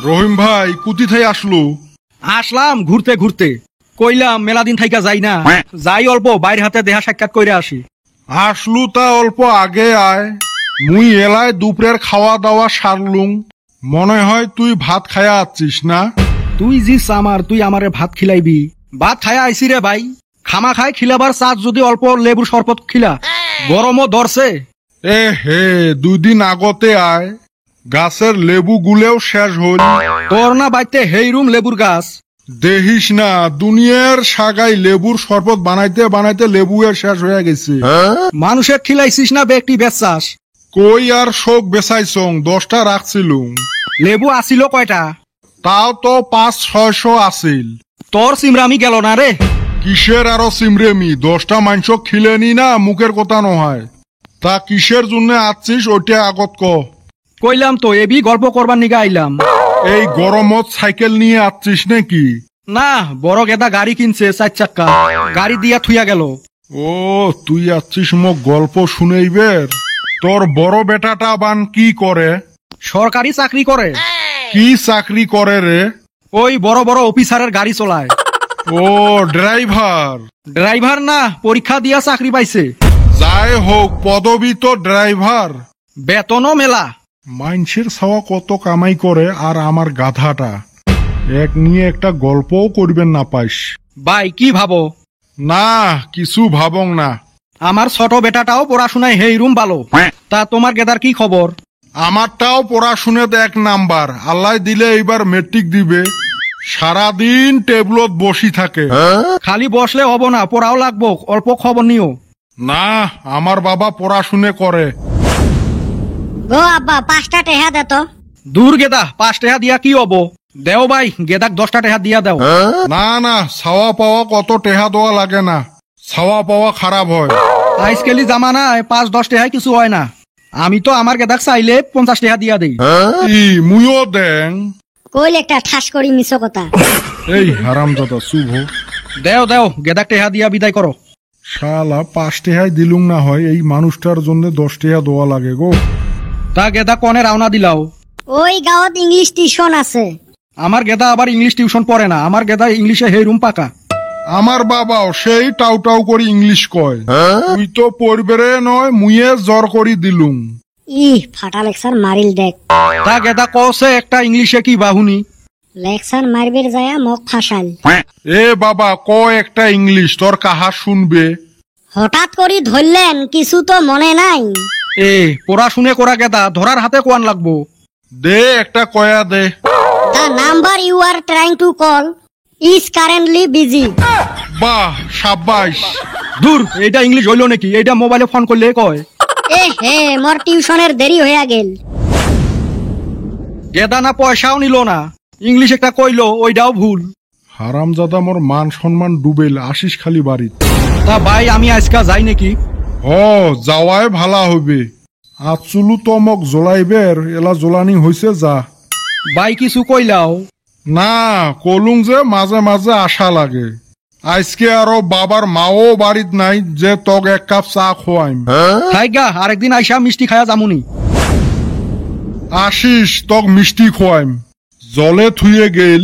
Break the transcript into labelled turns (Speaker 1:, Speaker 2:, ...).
Speaker 1: রহিম ভাই কুতি থাই আসলো?
Speaker 2: আসলাম ঘুরতে ঘুরতে, কইলাম মেলা দিন থাইকা যাই না, যাই অল্প বাইরে হাতে দেহা সাক্ষাৎ কইরা আসি।
Speaker 1: আসলু তা অল্প আগে আয়, মুই এলায় দুপুরের খাওয়া দাওয়া সারলুম। মনে হয় তুই ভাত খায়া আছিস না?
Speaker 2: তুই জি সামার, তুই আমারে ভাত খিলাইবি? ভাত খায়া আইসি রে ভাই, খামা খাই খিলাবার চাঁদ যদি অল্প লেবুর শরবত খিলা, গরমও ধরছে।
Speaker 1: এ হে, 2 দিন আগতে আয়, গাছের লেবু গুলেও শেষ হইল।
Speaker 2: তোর না বাইতে হেইরুম লেবুর গাছ?
Speaker 1: দেখিস না, দুনিয়ার সাগাই লেবুর শরবত বানাইতে বানাইতে লেবু এর শেষ হয়ে গেছে।
Speaker 2: মানুষের খিলাইছিস না ব্যক্তি বেচাস?
Speaker 1: কই আর শোক বেচাইছং, 10টা রাখছিলুম।
Speaker 2: লেবু আসিল কয়টা?
Speaker 1: তাও তো 500-600 আছিল।
Speaker 2: তোর সিমরামি গেল না রে।
Speaker 1: কিসের আরো সিমরেমি, 10টা মাংস খিলেনি না, মুখের কথা নয়। তা কিসের জন্য আছিস ওইটা আগত ক।
Speaker 2: কইলাম তো এবি গল্প করবার নিগা আইলাম।
Speaker 1: এই গরমত সাইকেল নিয়ে আছিস নাকি?
Speaker 2: না, বড় গেদা গাড়ি কিনছে 4 চাক্কা, গাড়ি দিয়া থুইয়া গেল।
Speaker 1: ও, তুই আছিস মোক গল্প শুনেইবের? তোর বড় বেটাটা বান কি করে?
Speaker 2: সরকারি চাকরি করে।
Speaker 1: কি চাকরি করে রে?
Speaker 2: ওই বড় বড় অফিসারের গাড়ি চলায়।
Speaker 1: ও, ড্রাইভার?
Speaker 2: ড্রাইভার না, পরীক্ষা দিয়া চাকরি পাইছে।
Speaker 1: যাই হোক, পদবি তো ড্রাইভার।
Speaker 2: বেতনও মেলা।
Speaker 1: মাইনসের ছাওয়া কত কামাই করে, আর আমার গাধাটা এক নিয়ে একটা গল্পও করবেন না পাইস।
Speaker 2: ভাই কি ভাবো?
Speaker 1: না, কিছু ভাবং না।
Speaker 2: আমার ছোট বেটাটাও পড়াশোনায় হেইরুম ভালো। তা তোমার গেদার কি খবর?
Speaker 1: আমারটাও পড়াশুনেতে 1 নাম্বার, আল্লাহ দিলে এইবার মেট্রিক দিবে। সারাদিন টেবলত বসি থাকে।
Speaker 2: খালি বসলে হব না, পড়াও লাগবো, অল্প খবর নিও।
Speaker 1: না, আমার বাবা পড়াশুনে করে।
Speaker 3: গো আব্বা 5টা টেহা দে তো।
Speaker 2: দূর গেদা, 5 টাকা দিয়া কি হব? দেও ভাই, গেদাক 10টা টাকা দিয়া দাও।
Speaker 1: না না, ছাওয়া পাওয়া কত টেহা দেওয়া লাগে না, ছাওয়া পাওয়া খারাপ হয়।
Speaker 2: আজকালি জামানায় 5-10 টাকায় কিছু হয় না। আমি তো আমার গেদাক চাইলে 50 টাকা দিয়া দেই।
Speaker 1: ই মুইও দেং।
Speaker 3: কইলে একটা ঠাস করি মিছো কথা।
Speaker 1: এই হারামজাদা শুভ,
Speaker 2: দেও দেও, গেদাক টাকা দিয়া বিদায় করো।
Speaker 1: শালা 5 টেহাই দিলুম না হয়, এই মানুষটার জন্য 10 টেহা দেওয়া লাগে গো।
Speaker 2: তা গেদা কনে রাওনা দিলাও?
Speaker 3: ওই গাঁৱত ইংলিশ টিউশন আছে।
Speaker 2: আমার গেদা আবার ইংলিশ টিউশন পড়ে না, আমার গেদা ইংলিশে হেইরুম পাকা।
Speaker 1: আমার বাবাও সেই টাউ টাউ করে ইংলিশ কয়। তুই তো পড়বেরে নয়, মুইয়ে জ্বর করি দিলুম।
Speaker 3: ফাটা লেকচার মারিল দেখ।
Speaker 2: তা গেদা কছে একটা ইংলিশে কি বাহুনি?
Speaker 3: লেকচার মারবের যায়া মোক ফাঁসাল।
Speaker 1: এ বাবা, ক একটা ইংলিশ, তোর কাহা শুনবে?
Speaker 3: হঠাৎ করি ধরলেন, কিছু তো মনে নাই।
Speaker 2: এ পড়াশুনে করা গেদা, ধরার হাতে কোয়ান লাগবো।
Speaker 1: দে একটা কয়া দে।
Speaker 3: The number you are trying to call is currently busy.
Speaker 1: বাহ, সাব্বাস।
Speaker 2: দূর, এইটা ইংলিশ হইল নাকি? এইটা মোবাইলে ফোন করলে কয়।
Speaker 3: এ হে, মোর টিউশনের দেরি হইয়া গেল।
Speaker 2: গেদা না পয়সাও নিল না, ইংলিশ একটা কইলো, ওইটাও ভুল।
Speaker 1: হারামজাদা মোর মান সম্মান ডুবেল, আসিস খালি বাড়িত।
Speaker 2: তা ভাই আমি আজকা যাই নাকি?
Speaker 1: যাওয়াই ভালা হবে। আচুলু তো মোক জ্বলাইবের, এলা জ্বলানি হইছে, যা।
Speaker 2: ভাই কিছু কইলাও?
Speaker 1: না, কলুং যে মাঝে মাঝে আশা লাগে। আজকে আরো বাবার মাও বাড়িত নাই যে তক 1 কাপ চা খোয়াইম।
Speaker 2: থাইগা, আরেকদিন আইসা মিষ্টি খায়া যামুনি।
Speaker 1: আসিস, তক মিষ্টি খোয়াইম। জলে থুয়ে গেল।